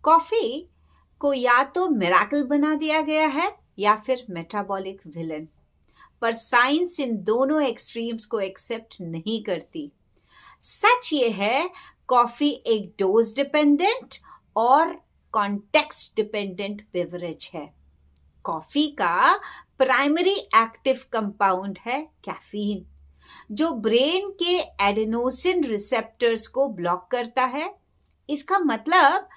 Coffee को या तो मिरेकल बना दिया गया है या फिर मेटाबॉलिक विलन, पर साइंस इन दोनों एक्सट्रीम्स को एक्सेप्ट नहीं करती। सच ये है, कॉफी एक डोज डिपेंडेंट और कॉन्टेक्स्ट डिपेंडेंट बेवरेज है। कॉफी का प्राइमरी एक्टिव कंपाउंड है कैफीन, जो ब्रेन के एडेनोसिन रिसेप्टर्स को ब्लॉक करता है। इसका मतलब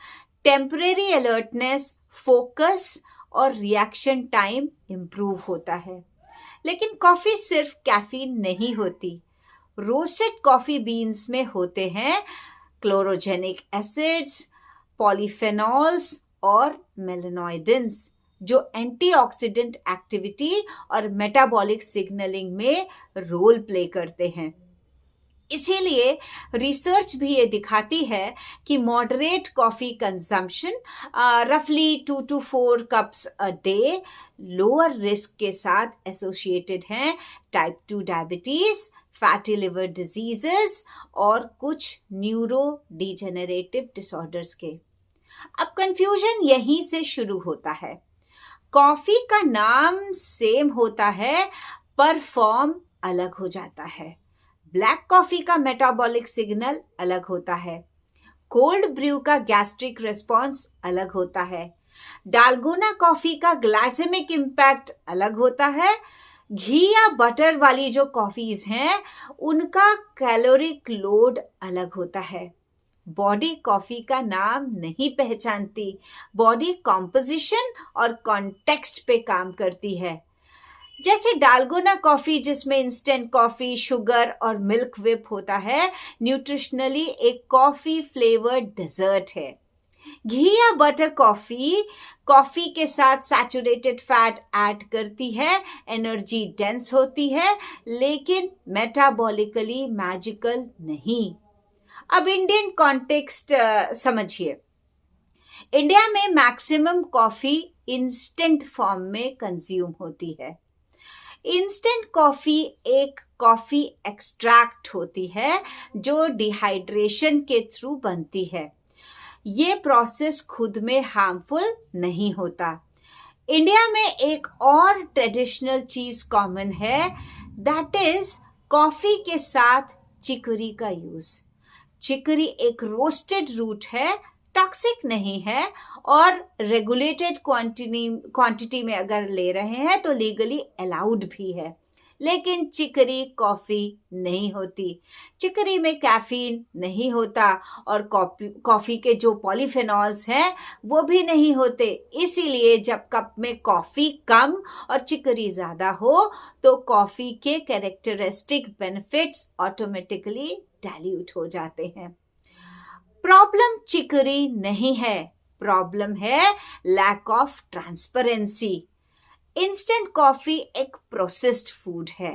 टेम्परेरी अलर्टनेस, फोकस और रिएक्शन टाइम इंप्रूव होता है। लेकिन कॉफी सिर्फ कैफीन नहीं होती। रोस्टेड कॉफी बीन्स में होते हैं क्लोरोजेनिक एसिड्स, पॉलीफेनॉल्स और मेलानोइडिन्स, जो एंटीऑक्सीडेंट एक्टिविटी और मेटाबॉलिक सिग्नलिंग में रोल प्ले करते हैं। इसीलिए रिसर्च भी ये दिखाती है कि मॉडरेट कॉफी कंजम्पशन, रफली 2 to 4 cups a day, lower risk के साथ एसोसिएटेड हैं type 2 diabetes, fatty liver diseases और कुछ न्यूरो डिजेनरेटिव डिसऑर्डर्स के। अब कंफ्यूजन यहीं से शुरू होता है। कॉफी का नाम सेम होता है पर फॉर्म अलग हो जाता है। ब्लैक कॉफी का मेटाबॉलिक सिग्नल अलग होता है, कोल्ड ब्रू का गैस्ट्रिक रिस्पॉन्स अलग होता है, डालगोना कॉफी का ग्लाइसेमिक इम्पैक्ट अलग होता है, घी या बटर वाली जो कॉफीज हैं उनका कैलोरिक लोड अलग होता है। बॉडी कॉफी का नाम नहीं पहचानती, बॉडी कॉम्पोजिशन और कॉन्टेक्स्ट पे काम करती है। जैसे डालगोना कॉफी, जिसमें इंस्टेंट कॉफी, शुगर और मिल्क व्हिप होता है, न्यूट्रिशनली एक कॉफी फ्लेवर्ड डेजर्ट है। घी या बटर कॉफी कॉफी के साथ सैचुरेटेड फैट ऐड करती है, एनर्जी डेंस होती है, लेकिन मेटाबॉलिकली मैजिकल नहीं। अब इंडियन कॉन्टेक्स्ट समझिए। इंडिया में मैक्सिमम कॉफी इंस्टेंट फॉर्म में कंज्यूम होती है। इंस्टेंट कॉफी एक कॉफी एक्सट्रैक्ट होती है जो डिहाइड्रेशन के थ्रू बनती है। ये प्रोसेस खुद में हार्मफुल नहीं होता। इंडिया में एक और ट्रेडिशनल चीज कॉमन है, दैट इज कॉफी के साथ चिकरी का यूज। चिकरी एक रोस्टेड रूट है, टॉक्सिक नहीं है और रेगुलेटेड क्वांटिटी में अगर ले रहे हैं तो लीगली अलाउड भी है। लेकिन चिकरी कॉफी नहीं होती। चिकरी में कैफीन नहीं होता और कॉफी के जो पॉलीफेनॉल्स हैं वो भी नहीं होते। इसीलिए जब कप में कॉफी कम और चिकरी ज्यादा हो तो कॉफी के कैरेक्टरिस्टिक बेनिफिट्स ऑटोमेटिकली डाइल्यूट हो जाते हैं। प्रॉब्लम चिकरी नहीं है, प्रॉब्लम है lack of transparency. Instant coffee एक प्रोसेस्ड फूड है।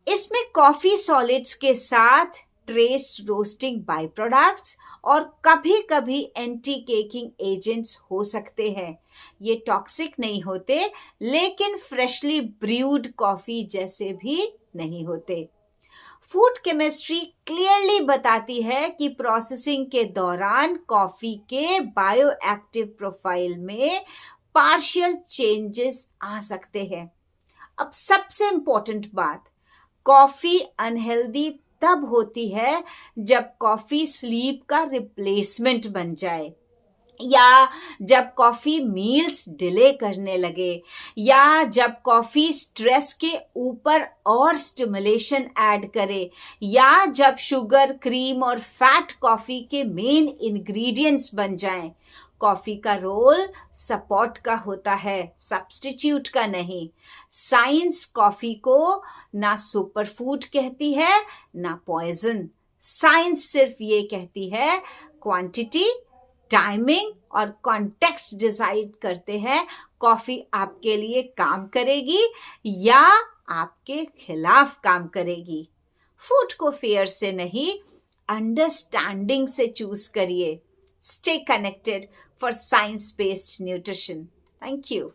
इसमें कॉफी सॉलिड्स के साथ ट्रेस रोस्टिंग बाय प्रोडक्ट्स और कभी कभी एंटी केकिंग एजेंट्स हो सकते हैं। ये टॉक्सिक नहीं होते, लेकिन फ्रेशली ब्रूड कॉफी जैसे भी नहीं होते। फूड केमिस्ट्री क्लियरली बताती है कि प्रोसेसिंग के दौरान कॉफी के बायोएक्टिव प्रोफाइल में पार्शियल चेंजेस आ सकते हैं। अब सबसे इंपॉर्टेंट बात, कॉफी अनहेल्दी तब होती है जब कॉफी स्लीप का रिप्लेसमेंट बन जाए, या जब कॉफी मील्स डिले करने लगे, या जब कॉफी स्ट्रेस के ऊपर और स्टिमुलेशन ऐड करे, या जब शुगर, क्रीम और फैट कॉफी के मेन इंग्रेडिएंट्स बन जाएं। कॉफी का रोल सपोर्ट का होता है, सब्स्टिट्यूट का नहीं। साइंस कॉफी को ना सुपरफूड कहती है ना पॉइजन। साइंस सिर्फ ये कहती है क्वांटिटी, टाइमिंग और कॉन्टेक्स्ट डिसाइड करते हैं कॉफी आपके लिए काम करेगी या आपके खिलाफ काम करेगी। फूड को फेयर से नहीं, अंडरस्टैंडिंग से चूज करिए। Stay connected for science-based nutrition. Thank you.